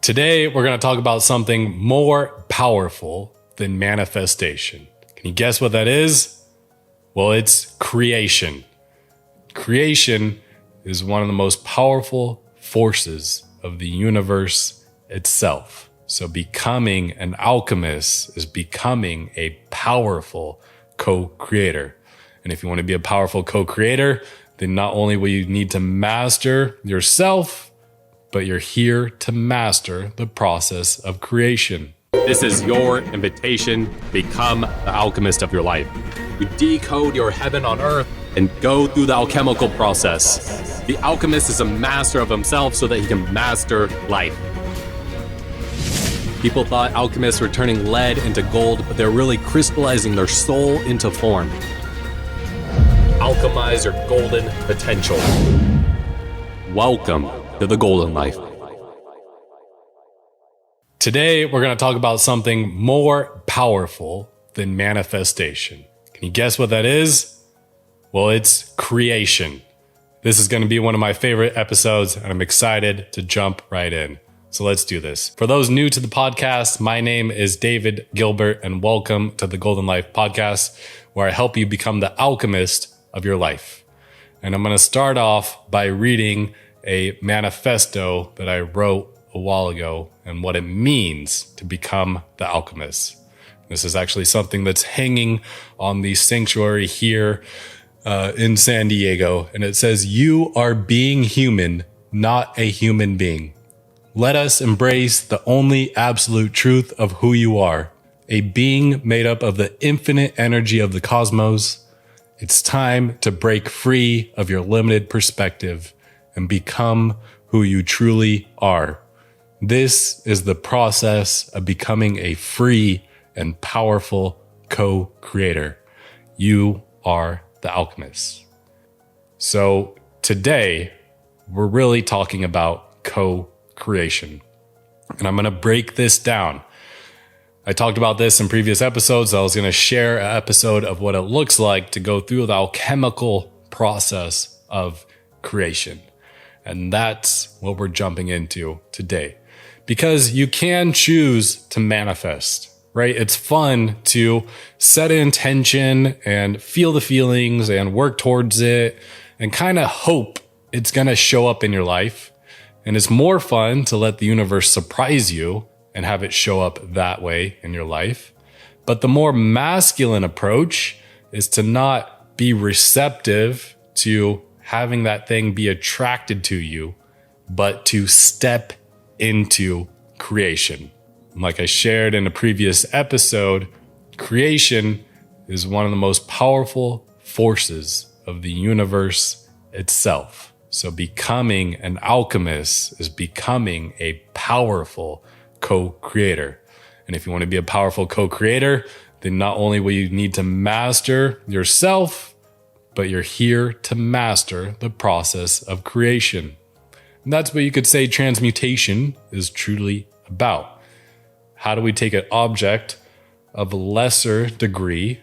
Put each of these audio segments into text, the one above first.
Today, we're going to talk about something more powerful than manifestation. Can you guess what that is? Well, it's creation. Creation is one of the most powerful forces of the universe itself. So becoming an alchemist is becoming a powerful co-creator. And if you want to be a powerful co-creator, then not only will you need to master yourself, but you're here to master the process of creation. This is your invitation to become the alchemist of your life. You decode your heaven on earth and go through the alchemical process. The alchemist is a master of himself so that he can master life. People thought alchemists were turning lead into gold, but they're really crystallizing their soul into form. Alchemize your golden potential. Welcome to the golden life. Today, we're going to talk about something more powerful than manifestation. Can you guess what that is? Well, it's creation. This is going to be one of my favorite episodes, and I'm excited to jump right in. So let's do this. For those new to the podcast, my name is David Gilbert, and welcome to the Golden Life Podcast, where I help you become the alchemist of your life. And I'm going to start off by reading a manifesto that I wrote a while ago and what it means to become the alchemist. This is actually something that's hanging on the sanctuary here in San Diego. And it says, "You are being human, not a human being. Let us embrace the only absolute truth of who you are, a being made up of the infinite energy of the cosmos. It's time to break free of your limited perspective and become who you truly are. This is the process of becoming a free and powerful co-creator. You are the alchemist." So today, we're really talking about co-creation. And I'm going to break this down. I talked about this in previous episodes. I was going to share an episode of what it looks like to go through the alchemical process of creation. And that's what we're jumping into today. Because you can choose to manifest, right? It's fun to set an intention and feel the feelings and work towards it and kind of hope it's going to show up in your life. And it's more fun to let the universe surprise you and have it show up that way in your life. But the more masculine approach is to not be receptive to having that thing be attracted to you, but to step into creation. Like I shared in a previous episode, creation is one of the most powerful forces of the universe itself. So becoming an alchemist is becoming a powerful co-creator. And if you want to be a powerful co-creator, then not only will you need to master yourself, but you're here to master the process of creation. And that's what you could say transmutation is truly about. How do we take an object of a lesser degree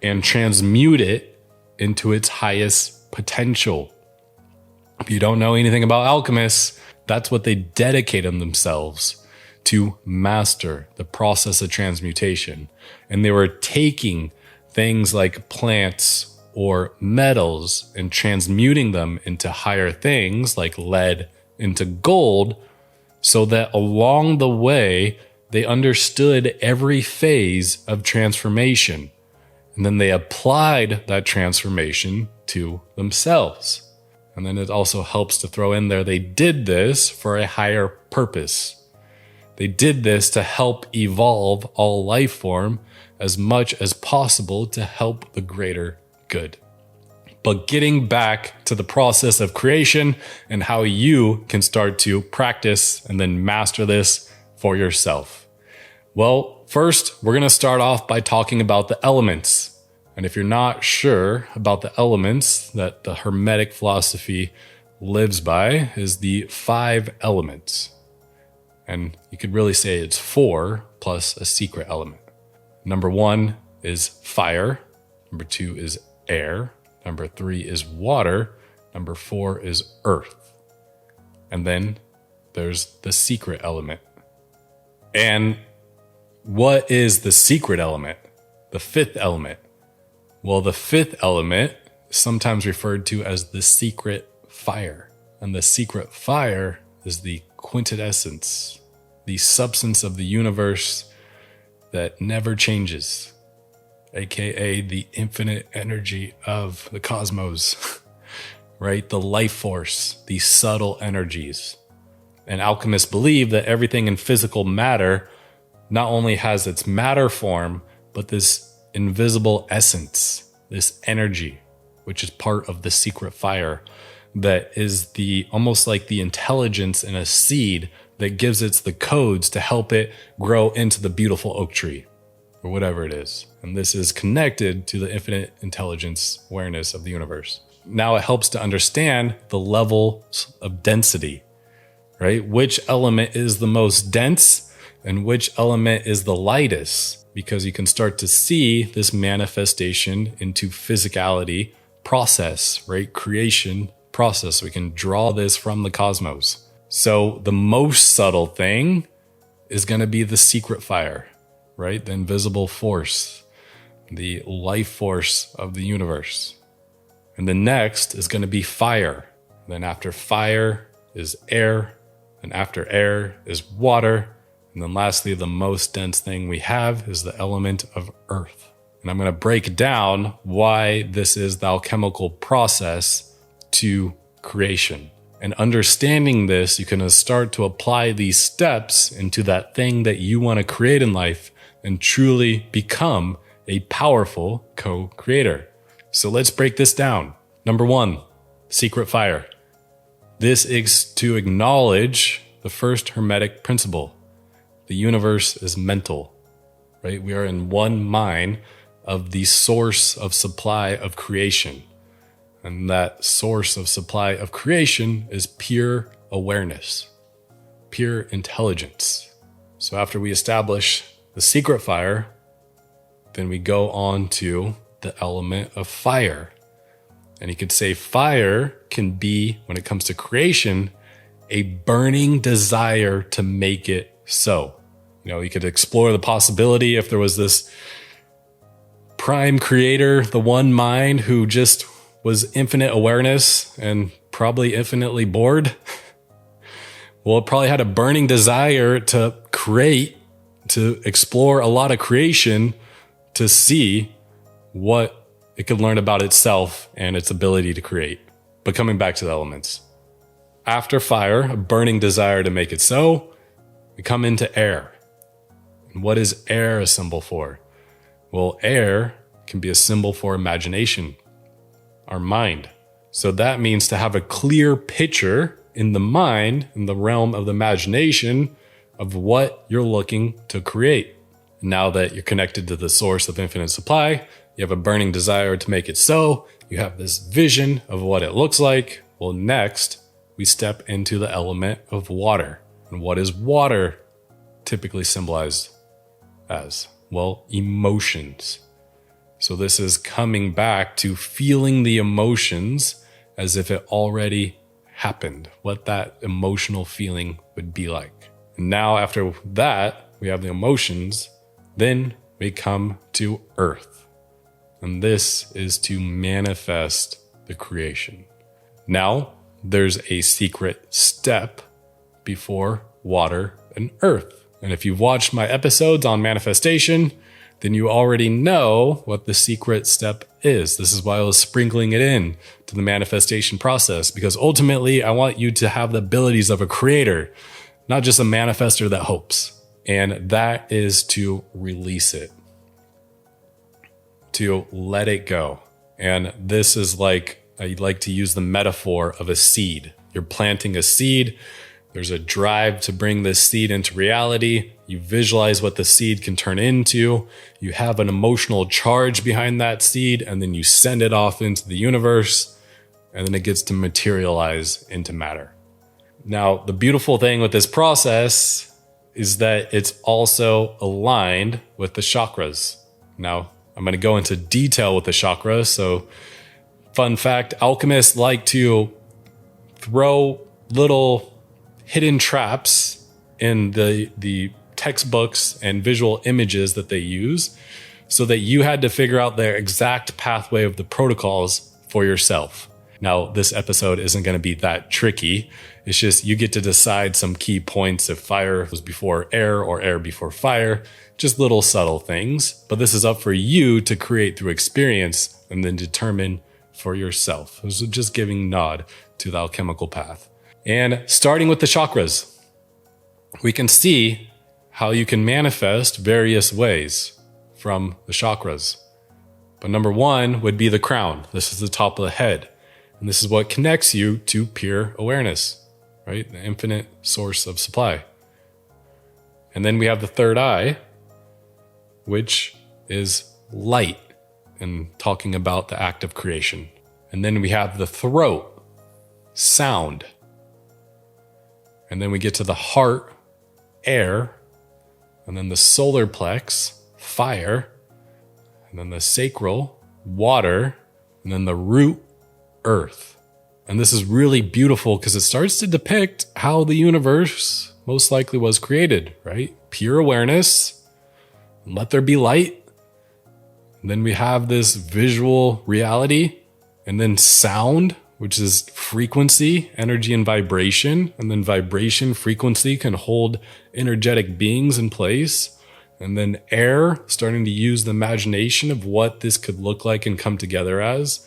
and transmute it into its highest potential? If you don't know anything about alchemists, that's what they dedicated themselves to master, the process of transmutation. And they were taking things like plants or metals and transmuting them into higher things like lead into gold, so that along the way, they understood every phase of transformation. And then they applied that transformation to themselves. And then it also helps to throw in there, they did this for a higher purpose. They did this to help evolve all life form as much as possible to help the greater good. But getting back to the process of creation and how you can start to practice and then master this for yourself. Well, first, we're going to start off by talking about the elements. And if you're not sure about the elements that the Hermetic philosophy lives by, is the 5 elements. And you could really say it's 4 plus a secret element. Number 1 is fire. Number 2 is air. Number 3 is water. Number 4 is earth. And then there's the secret element, And what is the secret element? The fifth element? Well, the fifth element is sometimes referred to as the secret fire. And the secret fire is the quintessence, the substance of the universe that never changes, aka the infinite energy of the cosmos, right? The life force, the subtle energies. And alchemists believe that everything in physical matter not only has its matter form, but this invisible essence, this energy, which is part of the secret fire, that is the almost like the intelligence in a seed that gives it the codes to help it grow into the beautiful oak tree or whatever it is. And this is connected to the infinite intelligence awareness of the universe. Now it helps to understand the levels of density, right? Which element is the most dense and which element is the lightest, because you can start to see this manifestation into physicality process, right? Creation process. We can draw this from the cosmos. So the most subtle thing is going to be the secret fire, right? The invisible force, the life force of the universe. And the next is going to be fire. Then after fire is air. And after air is water. And then lastly, the most dense thing we have is the element of earth. And I'm going to break down why this is the alchemical process to creation. And understanding this, you can start to apply these steps into that thing that you want to create in life and truly become a powerful co-creator. So let's break this down. Number one, secret fire. This is to acknowledge the first Hermetic principle. The universe is mental, right? We are in one mind of the source of supply of creation. And that source of supply of creation is pure awareness, pure intelligence. So after we establish the secret fire, then we go on to the element of fire. And you could say fire can be, when it comes to creation, a burning desire to make it so. You could explore the possibility if there was this prime creator, the one mind who just was infinite awareness and probably infinitely bored. Well, it probably had a burning desire to create, to explore a lot of creation, to see what it could learn about itself and its ability to create. But coming back to the elements. After fire, a burning desire to make it so, we come into air. And what is air a symbol for? Well, air can be a symbol for imagination, our mind. So that means to have a clear picture in the mind, in the realm of the imagination, of what you're looking to create. Now that you're connected to the source of infinite supply, you have a burning desire to make it so, you have this vision of what it looks like. Well, next, we step into the element of water. And what is water typically symbolized as? Well, emotions. So this is coming back to feeling the emotions as if it already happened, what that emotional feeling would be like. And now after that, we have the emotions, then we come to earth. And this is to manifest the creation. Now, there's a secret step before water and earth. And if you've watched my episodes on manifestation, then you already know what the secret step is. This is why I was sprinkling it in to the manifestation process, because ultimately I want you to have the abilities of a creator, not just a manifester that hopes. And that is to release it, to let it go. And this is like, I like to use the metaphor of a seed. You're planting a seed. There's a drive to bring this seed into reality. You visualize what the seed can turn into. You have an emotional charge behind that seed, and then you send it off into the universe, and then it gets to materialize into matter. Now, the beautiful thing with this process is that it's also aligned with the chakras. Now, I'm going to go into detail with the chakras. So, fun fact, alchemists like to throw little hidden traps in the textbooks and visual images that they use so that you had to figure out the exact pathway of the protocols for yourself. Now, this episode isn't going to be that tricky. It's just you get to decide some key points if fire was before air or air before fire, just little subtle things. But this is up for you to create through experience and then determine for yourself. So just giving nod to the alchemical path. And starting with the chakras, we can see how you can manifest various ways from the chakras. But number one would be the crown. This is the top of the head. And this is what connects you to pure awareness, right? The infinite source of supply. And then we have the third eye, which is light and talking about the act of creation. And then we have the throat, sound. And then we get to the heart, air. And then the solar plex, fire. And then the sacral, water. And then the root, earth. And this is really beautiful because it starts to depict how the universe most likely was created, right? Pure awareness, let there be light. And then we have this visual reality, and then sound, which is frequency, energy, and vibration. And then vibration, frequency can hold energetic beings in place. And then air, starting to use the imagination of what this could look like and come together as.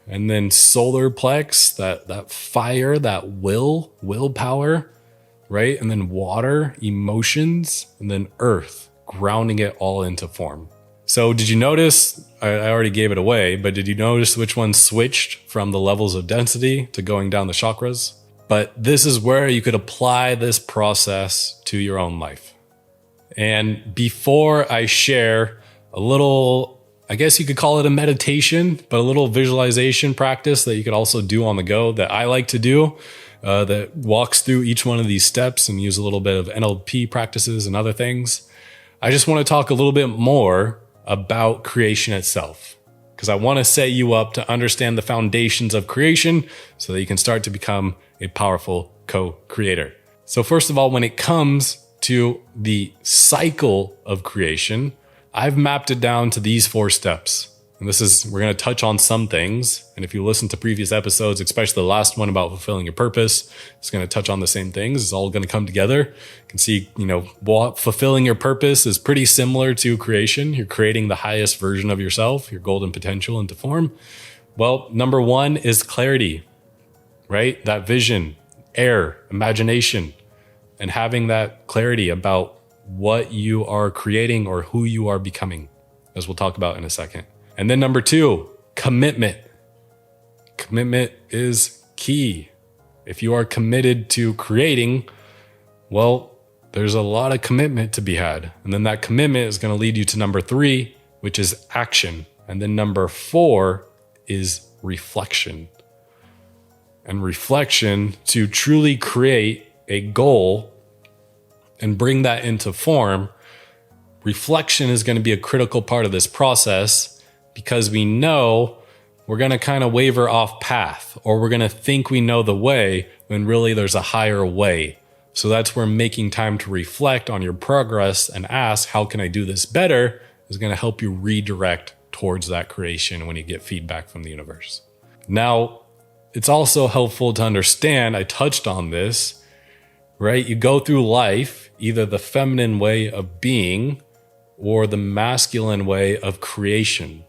And then solar plex, that fire, that willpower, right? And then water, emotions, and then earth, grounding it all into form. So did you notice, I already gave it away, but did you notice which one switched from the levels of density to going down the chakras? But this is where you could apply this process to your own life. And before I share a little, I guess you could call it a meditation, but a little visualization practice that you could also do on the go that I like to do, that walks through each one of these steps and use a little bit of NLP practices and other things. I just want to talk a little bit more about creation itself, because I want to set you up to understand the foundations of creation so that you can start to become a powerful co-creator. So first of all, when it comes to the cycle of creation, I've mapped it down to these 4 steps. And we're going to touch on some things. And if you listen to previous episodes, especially the last one about fulfilling your purpose, it's going to touch on the same things. It's all going to come together. You can see, fulfilling your purpose is pretty similar to creation. You're creating the highest version of yourself, your golden potential into form. Well, number 1 is clarity, right? That vision, air, imagination, and having that clarity about what you are creating or who you are becoming, as we'll talk about in a second. And then number 2, commitment. Commitment is key. If you are committed to creating, well, there's a lot of commitment to be had. And then that commitment is going to lead you to number 3, which is action. And then number 4 is reflection. And reflection, to truly create a goal and bring that into form, reflection is going to be a critical part of this process, because we know we're going to kind of waver off path, or we're going to think we know the way when really there's a higher way. So that's where making time to reflect on your progress and ask, how can I do this better, is going to help you redirect towards that creation when you get feedback from the universe. Now, it's also helpful to understand, I touched on this, right? You go through life, either the feminine way of being or the masculine way of creation.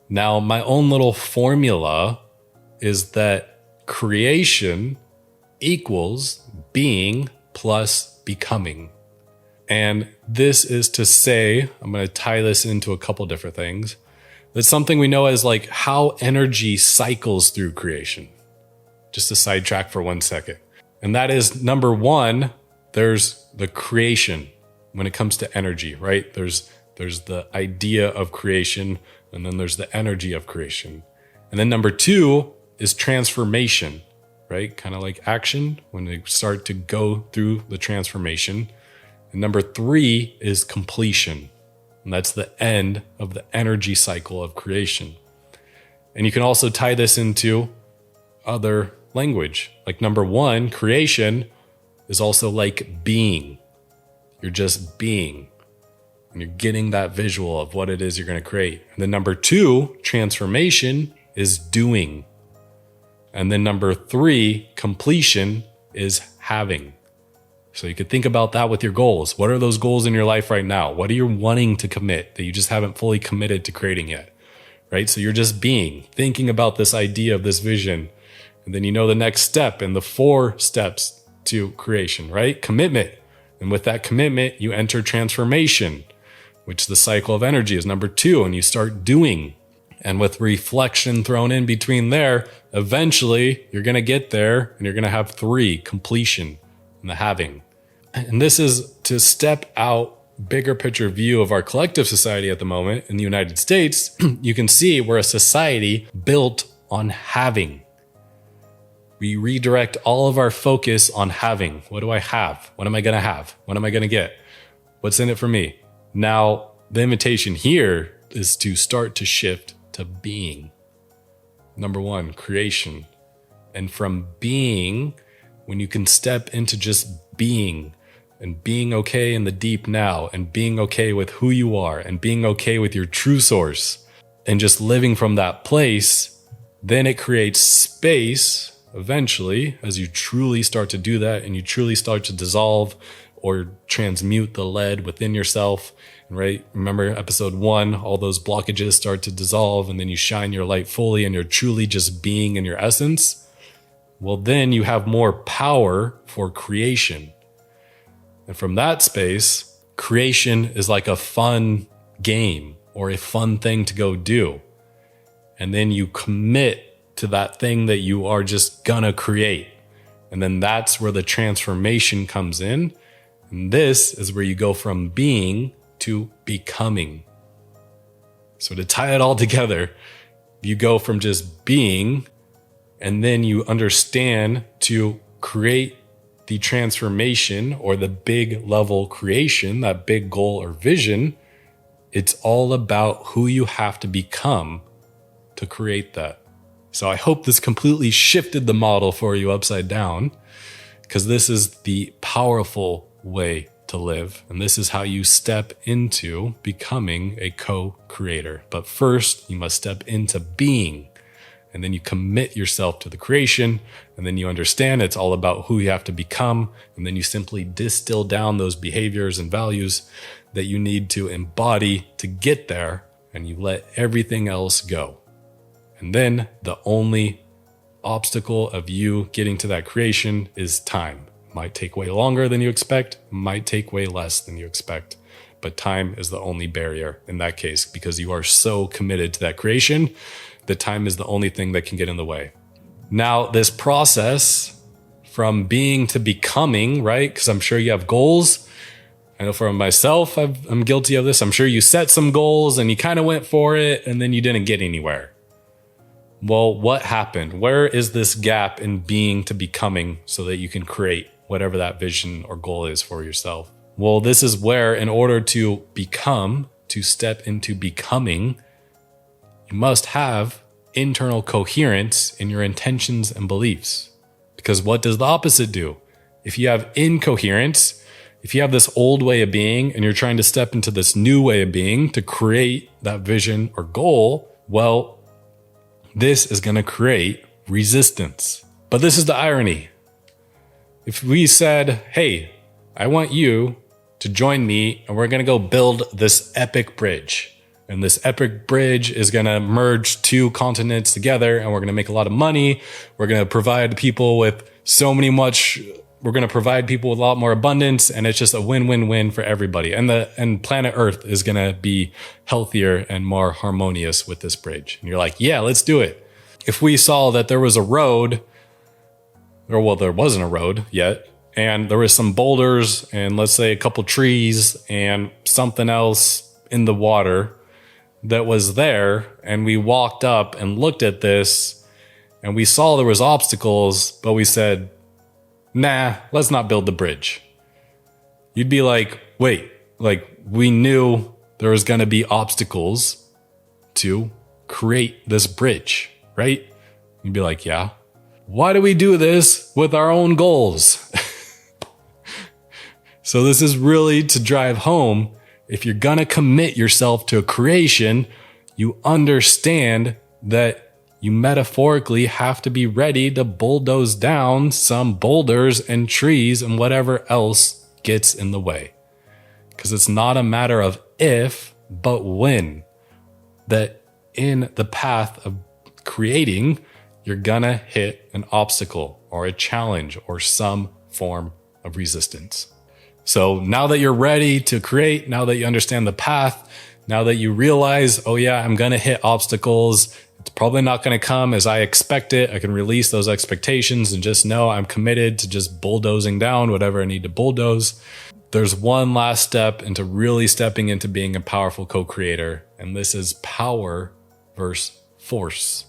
Now, my own little formula is that creation equals being plus becoming. And this is to say, I'm going to tie this into a couple different things. That's something we know as like how energy cycles through creation. Just to sidetrack for 1 second. And that is number 1, there's the creation when it comes to energy, right? There's the idea of creation, and then there's the energy of creation. And then number 2 is transformation, right? Kind of like action when they start to go through the transformation. And number 3 is completion. And that's the end of the energy cycle of creation. And you can also tie this into other language. Like number 1, creation is also like being. You're just being. And you're getting that visual of what it is you're going to create. And then number 2, transformation, is doing. And then number 3, completion, is having. So you could think about that with your goals. What are those goals in your life right now? What are you wanting to commit that you just haven't fully committed to creating yet? Right? So you're just being, thinking about this idea of this vision. And then you know the next step and the 4 steps to creation, right? Commitment. And with that commitment, you enter transformation, which the cycle of energy is number 2, and you start doing. And with reflection thrown in between there, eventually you're going to get there and you're going to have 3, completion and the having. And this is to step out, bigger picture view of our collective society at the moment in the United States. You can see we're a society built on having. We redirect all of our focus on having. What do I have? What am I going to have? What am I going to get? What's in it for me? Now, the invitation here is to start to shift to being. Number 1, creation. And from being, when you can step into just being and being okay in the deep now and being okay with who you are and being okay with your true source and just living from that place, then it creates space eventually as you truly start to do that and you truly start to dissolve or transmute the lead within yourself, right? Remember episode 1, all those blockages start to dissolve and then you shine your light fully and you're truly just being in your essence. Well, then you have more power for creation. And from that space, creation is like a fun game or a fun thing to go do. And then you commit to that thing that you are just gonna create. And then that's where the transformation comes in. And this is where you go from being to becoming. So to tie it all together, you go from just being, and then you understand to create the transformation or the big level creation, that big goal or vision. It's all about who you have to become to create that. So I hope this completely shifted the model for you upside down, because this is the powerful way to live. And this is how you step into becoming a co-creator. But first, you must step into being. And then you commit yourself to the creation. And then you understand it's all about who you have to become. And then you simply distill down those behaviors and values that you need to embody to get there. And you let everything else go. And then the only obstacle of you getting to that creation is time. Might take way longer than you expect, might take way less than you expect. But time is the only barrier in that case, because you are so committed to that creation that time is the only thing that can get in the way. Now, this process from being to becoming, right? Because I'm sure you have goals. I know for myself, I'm guilty of this. I'm sure you set some goals and you kind of went for it and then you didn't get anywhere. Well, what happened? Where is this gap in being to becoming so that you can create whatever that vision or goal is for yourself? Well, this is where, in order to become, to step into becoming, you must have internal coherence in your intentions and beliefs. Because what does the opposite do? If you have incoherence, if you have this old way of being and you're trying to step into this new way of being to create that vision or goal, well, this is going to create resistance. But this is the irony. If we said, hey, I want you to join me and we're going to go build this epic bridge. And this epic bridge is going to merge 2 continents together and we're going to make a lot of money. We're going to provide people with we're going to provide people with a lot more abundance, and it's just a win-win-win for everybody. And planet Earth is going to be healthier and more harmonious with this bridge. And you're like, yeah, let's do it. If we saw that there was a road, or well, there wasn't a road yet, and there was some boulders and let's say a couple trees and something else in the water that was there, and we walked up and looked at this and we saw there was obstacles, but we said, nah, let's not build the bridge. You'd be like, wait, like we knew there was going to be obstacles to create this bridge, right? You'd be like, yeah. Why do we do this with our own goals? So this is really to drive home. If you're going to commit yourself to a creation, you understand that you metaphorically have to be ready to bulldoze down some boulders and trees and whatever else gets in the way. Because it's not a matter of if, but when. That in the path of creating, you're gonna hit an obstacle or a challenge or some form of resistance. So now that you're ready to create, now that you understand the path, now that you realize, oh yeah, I'm gonna hit obstacles, it's probably not gonna come as I expect it. I can release those expectations and just know I'm committed to just bulldozing down whatever I need to bulldoze. There's one last step into really stepping into being a powerful co-creator, and this is power versus force.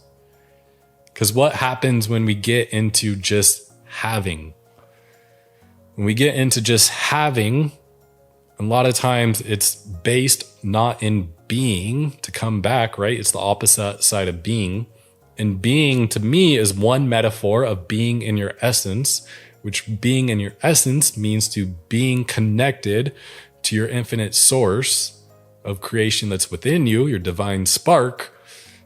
Because what happens when we get into just having? When we get into just having, a lot of times it's based not in being to come back, right? It's the opposite side of being. And being to me is one metaphor of being in your essence, which being in your essence means to being connected to your infinite source of creation that's within you, your divine spark.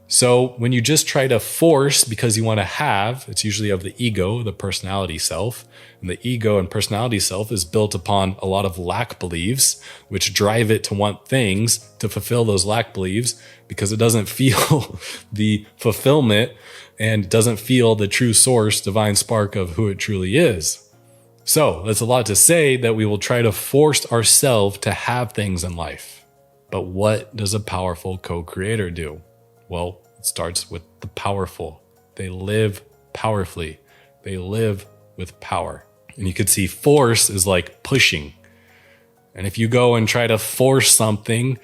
So when you just try to force because you want to have, it's usually of the ego, the personality self. And the ego and personality self is built upon a lot of lack beliefs, which drive it to want things to fulfill those lack beliefs because it doesn't feel the fulfillment and doesn't feel the true source, divine spark of who it truly is. So that's a lot to say that we will try to force ourselves to have things in life. But what does a powerful co-creator do? Well, it starts with the powerful. They live powerfully. They live with power. And you could see force is like pushing. And if you go and try to force something,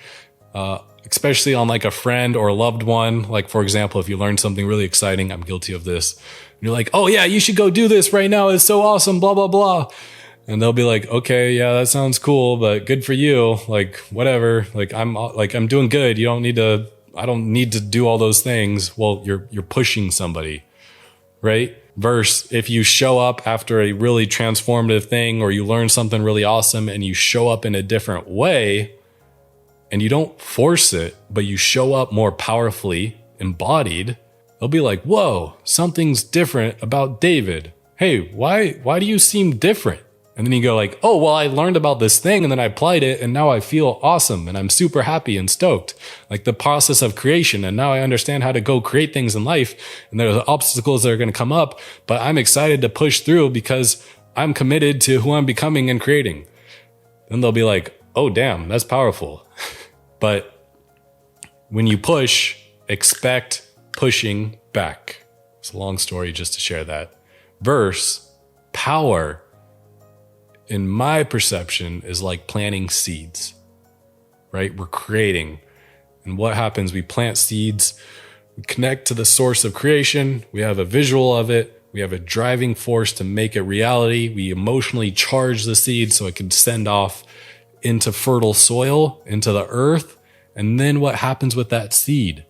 especially on like a friend or a loved one, like for example, if you learn something really exciting, I'm guilty of this. And you're like, oh yeah, you should go do this right now. It's so awesome, blah, blah, blah. And they'll be like, okay, yeah, that sounds cool, but good for you. Like, whatever. I'm doing good. I don't need to do all those things. Well, you're pushing somebody, right? Versus if you show up after a really transformative thing or you learn something really awesome and you show up in a different way and you don't force it, but you show up more powerfully embodied, they'll be like, whoa, something's different about David. Hey, why do you seem different? And then you go like, oh, well, I learned about this thing and then I applied it and now I feel awesome and I'm super happy and stoked. Like the process of creation. And now I understand how to go create things in life. And there's obstacles that are going to come up, but I'm excited to push through because I'm committed to who I'm becoming and creating. Then they'll be like, oh, damn, that's powerful. But when you push, expect pushing back. It's a long story just to share that. Verse, power, in my perception, is like planting seeds, right? We're creating. And what happens? We plant seeds, we connect to the source of creation, we have a visual of it, we have a driving force to make it reality, we emotionally charge the seed so it can send off into fertile soil, into the earth. And then what happens with that seed?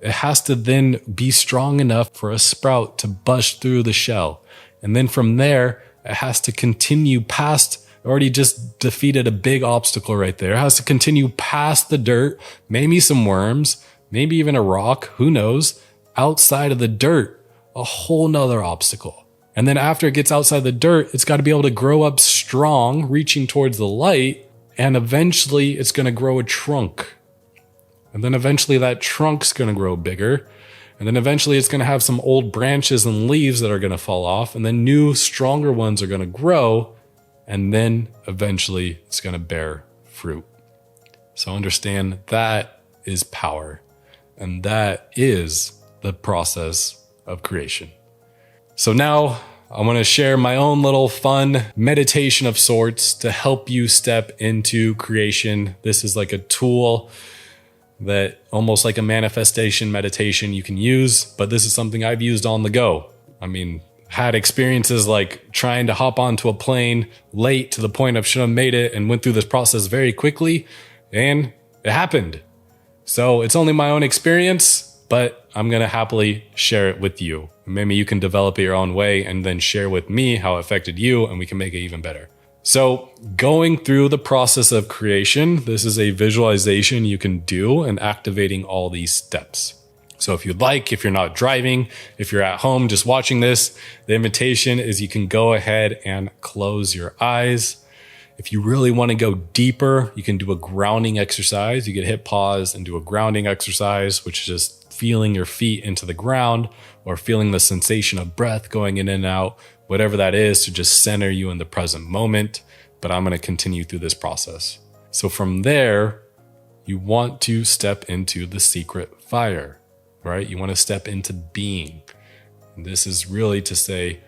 It has to then be strong enough for a sprout to bust through the shell. And then from there, it has to continue past, already just defeated a big obstacle right there. It has to continue past the dirt, maybe some worms, maybe even a rock, who knows, outside of the dirt, a whole nother obstacle. And then after it gets outside the dirt, it's got to be able to grow up strong, reaching towards the light, and eventually it's going to grow a trunk. And then eventually that trunk's going to grow bigger. And then eventually it's going to have some old branches and leaves that are going to fall off. And then new, stronger ones are going to grow. And then eventually it's going to bear fruit. So understand that is power. And that is the process of creation. So now I want to share my own little fun meditation of sorts to help you step into creation. This is like a tool that almost like a manifestation meditation you can use, but this is something I've used on the go. I mean, had experiences like trying to hop onto a plane late to the point I should have made it and went through this process very quickly, and it happened. So it's only my own experience, but I'm going to happily share it with you. Maybe you can develop it your own way and then share with me how it affected you, and we can make it even better. So going through the process of creation, this is a visualization you can do and activating all these steps. So if you'd like, if you're not driving, if you're at home just watching this, the invitation is you can go ahead and close your eyes. If you really want to go deeper, you can do a grounding exercise. You can hit pause and do a grounding exercise, which is just feeling your feet into the ground or feeling the sensation of breath going in and out, whatever that is, to just center you in the present moment. But I'm going to continue through this process. So from there, you want to step into the secret fire, right? You want to step into being. And this is really to say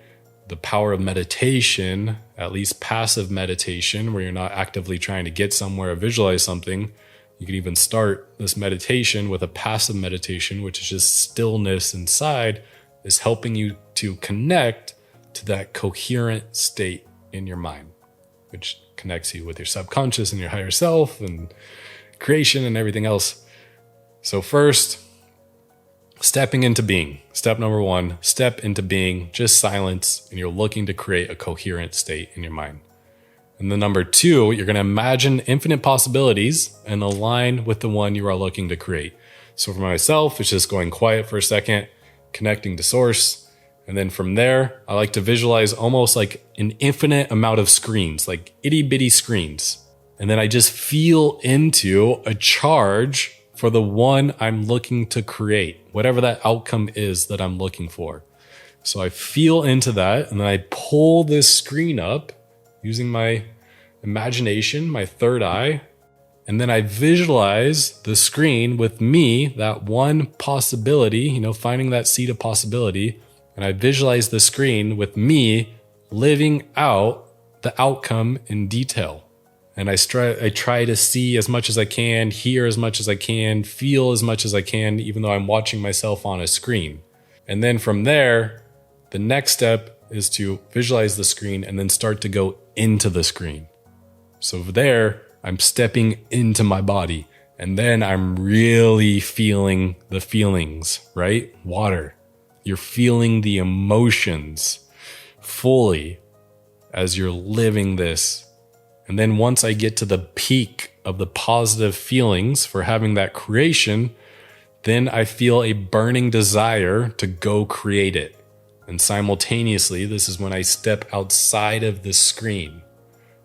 the power of meditation, at least passive meditation, where you're not actively trying to get somewhere or visualize something. You can even start this meditation with a passive meditation, which is just stillness inside, is helping you to connect to that coherent state in your mind, which connects you with your subconscious and your higher self and creation and everything else. So first, stepping into being. Step number one, step into being, just silence, and you're looking to create a coherent state in your mind. And then number two, you're going to imagine infinite possibilities and align with the one you are looking to create. So for myself, it's just going quiet for a second, connecting to source. And then from there, I like to visualize almost like an infinite amount of screens, like itty bitty screens. And then I just feel into a charge for the one I'm looking to create, whatever that outcome is that I'm looking for. So I feel into that, and then I pull this screen up using my imagination, my third eye, and then I visualize the screen with me, that one possibility, finding that seed of possibility, and I visualize the screen with me living out the outcome in detail. And I try to see as much as I can, hear as much as I can, feel as much as I can, even though I'm watching myself on a screen. And then from there, the next step is to visualize the screen and then start to go into the screen. So there, I'm stepping into my body, and then I'm really feeling the feelings, right? Water. You're feeling the emotions fully as you're living this. And then once I get to the peak of the positive feelings for having that creation, then I feel a burning desire to go create it. And simultaneously, this is when I step outside of the screen.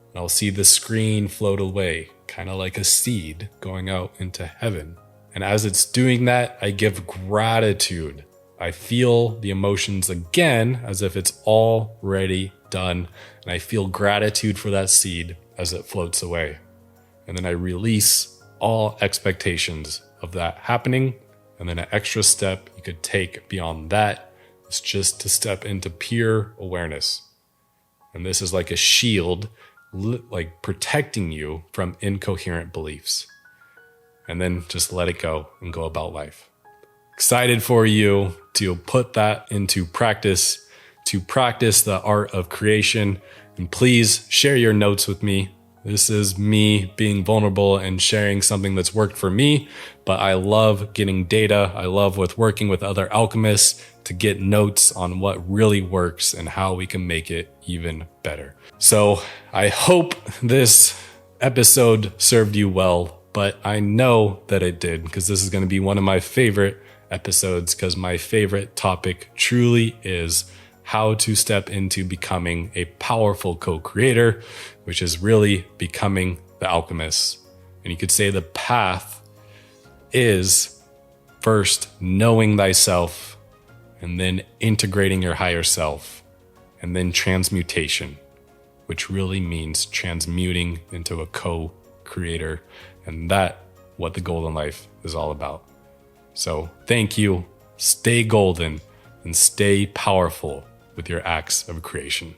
And I'll see the screen float away, kind of like a seed going out into heaven. And as it's doing that, I give gratitude. I feel the emotions again as if it's already done. And I feel gratitude for that seed as it floats away. And then I release all expectations of that happening. And then an extra step you could take beyond that is just to step into pure awareness. And this is like a shield, like protecting you from incoherent beliefs. And then just let it go and go about life. Excited for you to put that into practice, to practice the art of creation. And please share your notes with me. This is me being vulnerable and sharing something that's worked for me, but I love getting data. I love working with other alchemists to get notes on what really works and how we can make it even better. So I hope this episode served you well, but I know that it did, because this is going to be one of my favorite episodes, because my favorite topic truly is how to step into becoming a powerful co-creator, which is really becoming the alchemist. And you could say the path is first knowing thyself, and then integrating your higher self, and then transmutation, which really means transmuting into a co-creator. And that's what the golden life is all about. So thank you. Stay golden and stay powerful with your acts of creation.